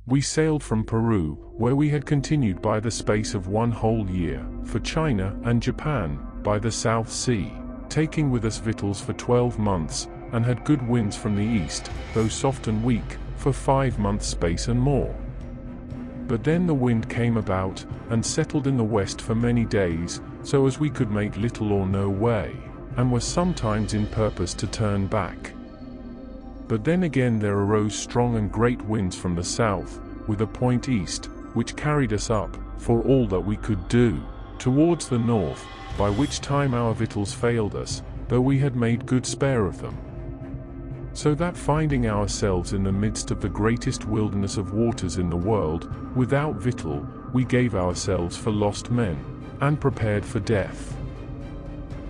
We sailed from Peru, where we had continued by the space of 1 whole year, for China and Japan, by the South Sea, taking with us victuals for 12 months, and had good winds from the east, though soft and weak, for 5 months' space and more. But then the wind came about, and settled in the west for many days, so as we could make little or no way, and were sometimes in purpose to turn back. But then again there arose strong and great winds from the south, with a point east, which carried us up, for all that we could do, towards the north, by which time our victuals failed us, though we had made good spare of them. So that finding ourselves in the midst of the greatest wilderness of waters in the world, without victual, we gave ourselves for lost men, and prepared for death.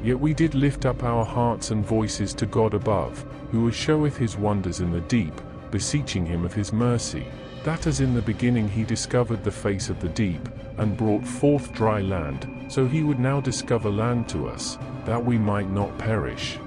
Yet we did lift up our hearts and voices to God above, who showeth his wonders in the deep, beseeching him of his mercy, that as in the beginning he discovered the face of the deep, and brought forth dry land, so he would now discover land to us, that we might not perish.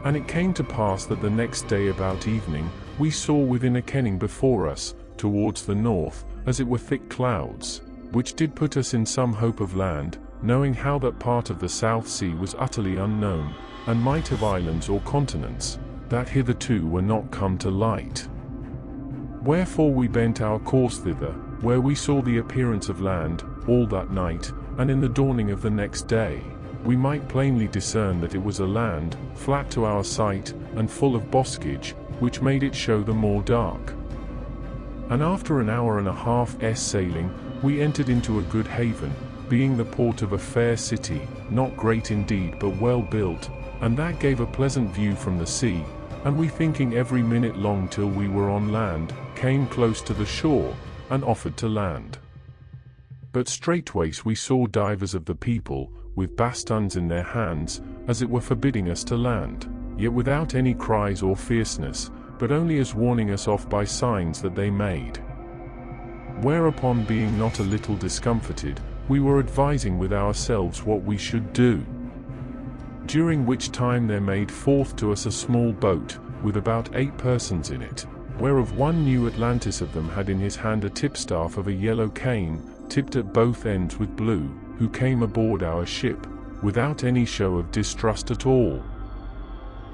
And it came to pass that the next day about evening, we saw within a kenning before us, towards the north, as it were thick clouds, which did put us in some hope of land, knowing how that part of the South Sea was utterly unknown, and might have islands or continents, that hitherto were not come to light. Wherefore we bent our course thither, where we saw the appearance of land, all that night, and in the dawning of the next day, we might plainly discern that it was a land, flat to our sight, and full of boscage, which made it show the more dark. And after an hour and a half's sailing, we entered into a good haven, being the port of a fair city, not great indeed but well built, and that gave a pleasant view from the sea, and we thinking every minute long till we were on land, came close to the shore, and offered to land. But straightways we saw divers of the people, with bastons in their hands, as it were forbidding us to land, yet without any cries or fierceness, but only as warning us off by signs that they made. Whereupon being not a little discomfited, we were advising with ourselves what we should do. During which time there made forth to us a small boat, with about 8 persons in it, whereof one new Atlantis of them had in his hand a tipstaff of a yellow cane, tipped at both ends with blue, who came aboard our ship, without any show of distrust at all.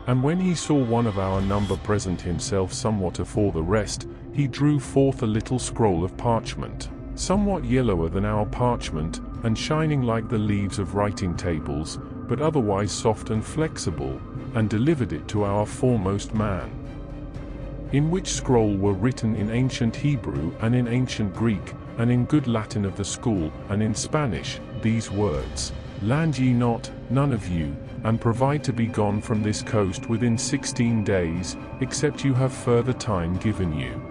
And when he saw one of our number present himself somewhat afore the rest, he drew forth a little scroll of parchment, somewhat yellower than our parchment, and shining like the leaves of writing tables, but otherwise soft and flexible, and delivered it to our foremost man. In which scroll were written in ancient Hebrew and in ancient Greek, and in good Latin of the school, and in Spanish, these words: Land ye not, none of you, and provide to be gone from this coast within 16 days, except you have further time given you.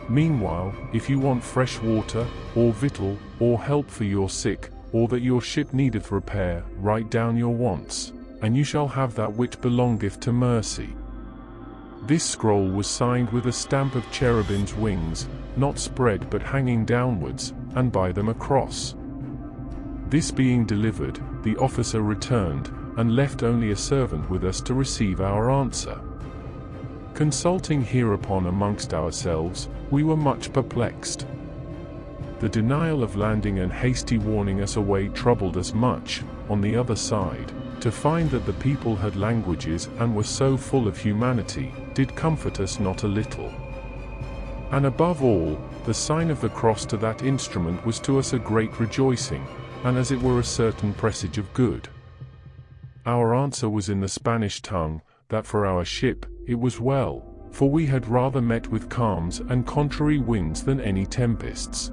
Meanwhile, if you want fresh water, or victual, or help for your sick, or that your ship needeth repair, write down your wants, and you shall have that which belongeth to mercy. This scroll was signed with a stamp of cherubim's wings, not spread but hanging downwards, and by them a cross. This being delivered, the officer returned, and left only a servant with us to receive our answer. Consulting hereupon amongst ourselves, we were much perplexed. The denial of landing and hasty warning us away troubled us much. On the other side, to find that the people had languages and were so full of humanity, did comfort us not a little. And above all, the sign of the cross to that instrument was to us a great rejoicing, and as it were a certain presage of good. Our answer was in the Spanish tongue, that for our ship, it was well, for we had rather met with calms and contrary winds than any tempests.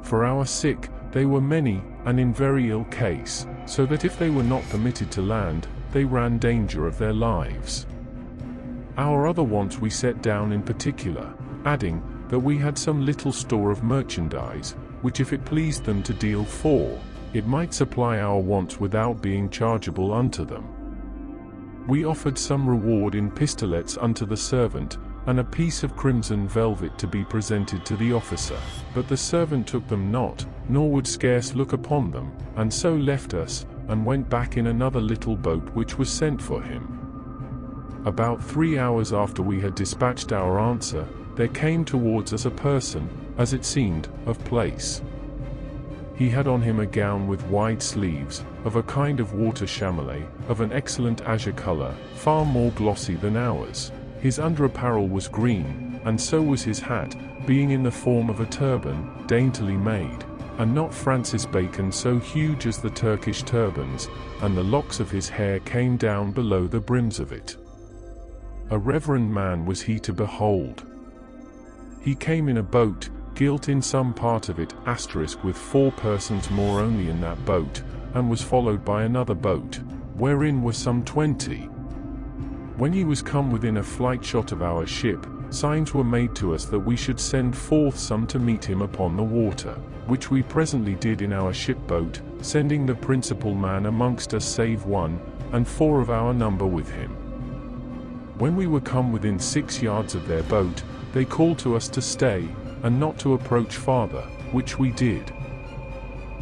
For our sick, they were many, and in very ill case, so that if they were not permitted to land, they ran danger of their lives. Our other wants we set down in particular, adding, that we had some little store of merchandise, which if it pleased them to deal for, it might supply our wants without being chargeable unto them. We offered some reward in pistolets unto the servant, and a piece of crimson velvet to be presented to the officer, but the servant took them not, nor would scarce look upon them, and so left us, and went back in another little boat which was sent for him. About 3 hours after we had dispatched our answer, there came towards us a person, as it seemed, of place. He had on him a gown with wide sleeves, of a kind of water chamois, of an excellent azure color, far more glossy than ours. His underapparel was green, and so was his hat, being in the form of a turban, daintily made, and not Francis Bacon so huge as the Turkish turbans, and the locks of his hair came down below the brims of it. A reverend man was he to behold. He came in a boat, gilt in some part of it, with 4 persons more only in that boat, and was followed by another boat, wherein were some 20. When he was come within a flight shot of our ship, signs were made to us that we should send forth some to meet him upon the water, which we presently did in our ship-boat, sending the principal man amongst us save one, and 4 of our number with him. When we were come within 6 yards of their boat, they called to us to stay, and not to approach farther, which we did.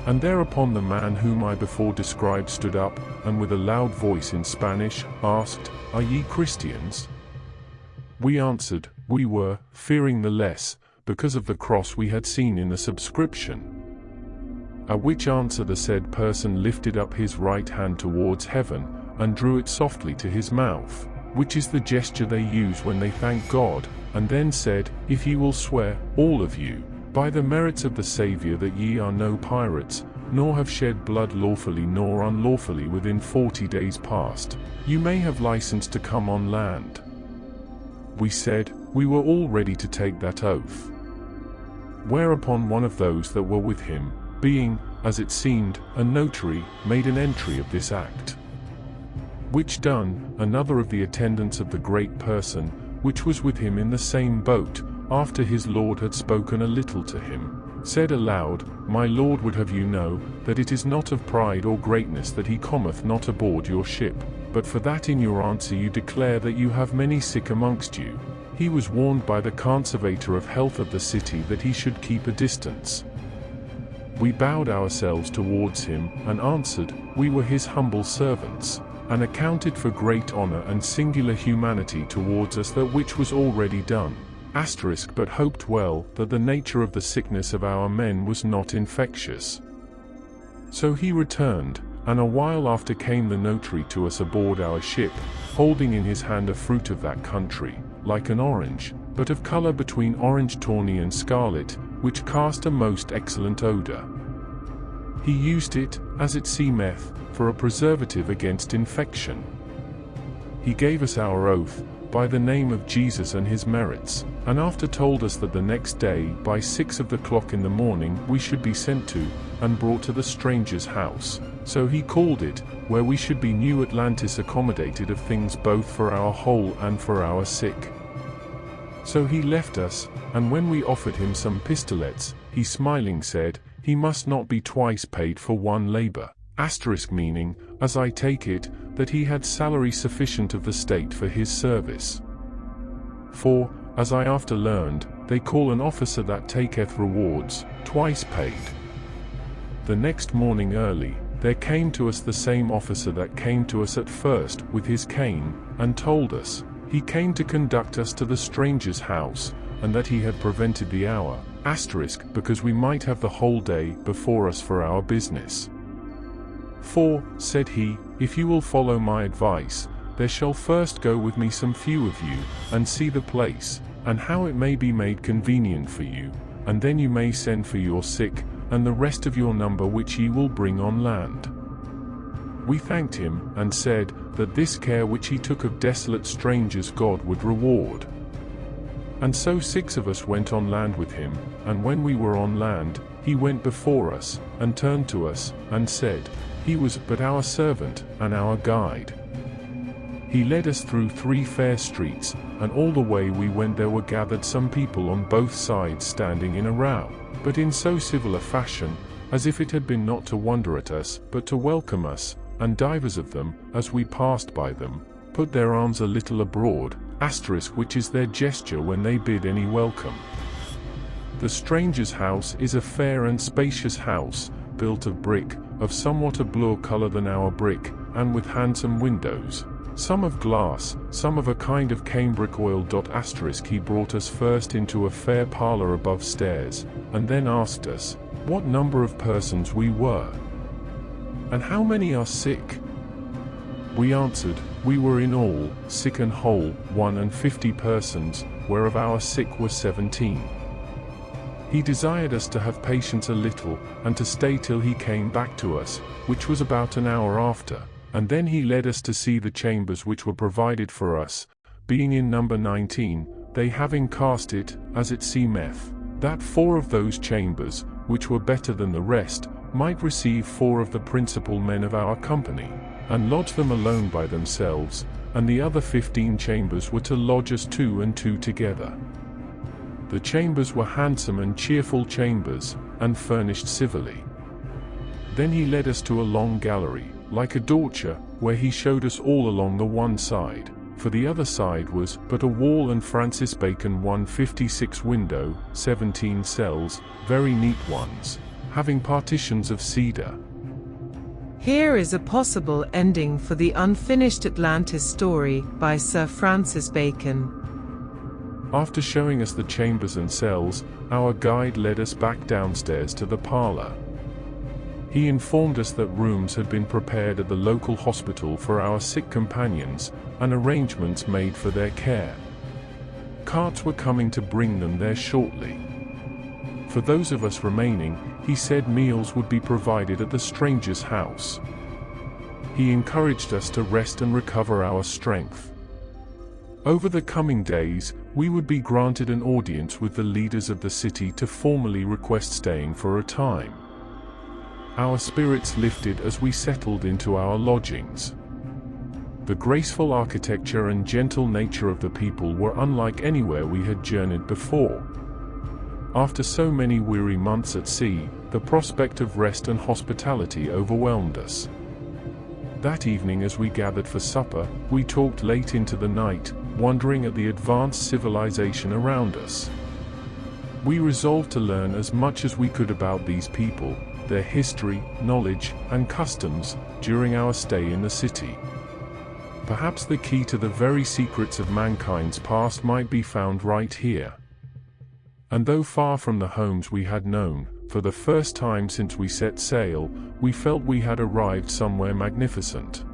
And thereupon the man whom I before described stood up, and with a loud voice in Spanish, asked, "Are ye Christians?" We answered, we were, fearing the less, because of the cross we had seen in the subscription. At which answer the said person lifted up his right hand towards heaven, and drew it softly to his mouth, which is the gesture they use when they thank God, and then said, "If ye will swear, all of you, by the merits of the Saviour that ye are no pirates, nor have shed blood lawfully nor unlawfully within 40 days past, you may have license to come on land." We said, we were all ready to take that oath. Whereupon one of those that were with him, being, as it seemed, a notary, made an entry of this act. Which done, another of the attendants of the great person, which was with him in the same boat, after his lord had spoken a little to him, said aloud, "My lord would have you know, that it is not of pride or greatness that he cometh not aboard your ship, but for that in your answer you declare that you have many sick amongst you. He was warned by the conservator of health of the city that he should keep a distance." We bowed ourselves towards him, and answered, we were his humble servants, and accounted for great honor and singular humanity towards us that which was already done. But hoped well that the nature of the sickness of our men was not infectious. So he returned, and a while after came the notary to us aboard our ship, holding in his hand a fruit of that country, like an orange, but of color between orange tawny and scarlet, which cast a most excellent odor. He used it, as it seemeth, for a preservative against infection. He gave us our oath, by the name of Jesus and his merits, and after told us that the next day, by 6 of the clock in the morning, we should be sent to, and brought to the stranger's house, so he called it, where we should be New Atlantis accommodated of things both for our whole and for our sick. So he left us, and when we offered him some pistolets, he smiling said, he must not be twice paid for one labor. Meaning, as I take it, that he had salary sufficient of the state for his service. For, as I after learned, they call an officer that taketh rewards, twice paid. The next morning early, there came to us the same officer that came to us at first, with his cane, and told us, he came to conduct us to the stranger's house, and that he had prevented the hour, because we might have the whole day before us for our business. "For," said he, "if you will follow my advice, there shall first go with me some few of you, and see the place, and how it may be made convenient for you, and then you may send for your sick, and the rest of your number which ye will bring on land." We thanked him, and said, that this care which he took of desolate strangers God would reward. And so 6 of us went on land with him, and when we were on land, he went before us, and turned to us, and said, he was but our servant, and our guide. He led us through 3 fair streets, and all the way we went there were gathered some people on both sides standing in a row, but in so civil a fashion, as if it had been not to wonder at us, but to welcome us, and divers of them, as we passed by them, put their arms a little abroad, which is their gesture when they bid any welcome. The stranger's house is a fair and spacious house, built of brick, of somewhat a bluer color than our brick, and with handsome windows, some of glass, some of a kind of cambric oil. He brought us first into a fair parlour above stairs, and then asked us what number of persons we were, and how many are sick. We answered, we were in all, sick and whole, 51 persons, whereof our sick were 17. He desired us to have patience a little, and to stay till he came back to us, which was about an hour after, and then he led us to see the chambers which were provided for us, being in number 19, they having cast it, as it seemeth, that 4 of those chambers, which were better than the rest, might receive 4 of the principal men of our company, and lodge them alone by themselves, and the other 15 chambers were to lodge us 2 and 2 together. The chambers were handsome and cheerful chambers, and furnished civilly. Then he led us to a long gallery, like a dorture, where he showed us all along the one side, for the other side was but a wall, and Francis Bacon 156 window, 17 cells, very neat ones, having partitions of cedar. Here is a possible ending for the unfinished Atlantis story by Sir Francis Bacon. After showing us the chambers and cells, our guide led us back downstairs to the parlour. He informed us that rooms had been prepared at the local hospital for our sick companions, and arrangements made for their care. Carts were coming to bring them there shortly. For those of us remaining, he said meals would be provided at the stranger's house. He encouraged us to rest and recover our strength. Over the coming days, we would be granted an audience with the leaders of the city to formally request staying for a time. Our spirits lifted as we settled into our lodgings. The graceful architecture and gentle nature of the people were unlike anywhere we had journeyed before. After so many weary months at sea, the prospect of rest and hospitality overwhelmed us. That evening, as we gathered for supper, we talked late into the night, wondering at the advanced civilization around us. We resolved to learn as much as we could about these people, their history, knowledge, and customs, during our stay in the city. Perhaps the key to the very secrets of mankind's past might be found right here. And though far from the homes we had known, for the first time since we set sail, we felt we had arrived somewhere magnificent.